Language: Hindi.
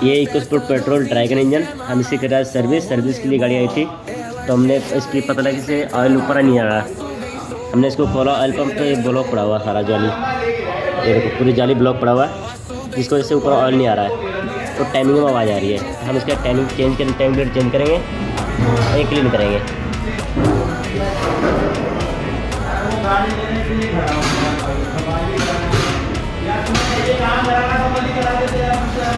ये इकोस्पोर्ट पेट्रोल ड्रैगन इंजन, हम इसे कर रहे हैं सर्विस के लिए गाड़ी आई थी, तो हमने इसकी पता लगी से ऑयल ऊपर नहीं आ रहा। हमने इसको खोला, ऑयल पंप पे ब्लॉक पड़ा हुआ सारा जाली, ये देखो पूरी जाली ब्लॉक पड़ा हुआ है, जिसकी वजह से ऊपर ऑयल नहीं आ रहा है, तो टाइमिंग में आवाज़ आ रही है। हम इसका टाइमिंग चेंज करेंगे, टाइम पीरियड चेंज करेंगे और क्लीन करेंगे।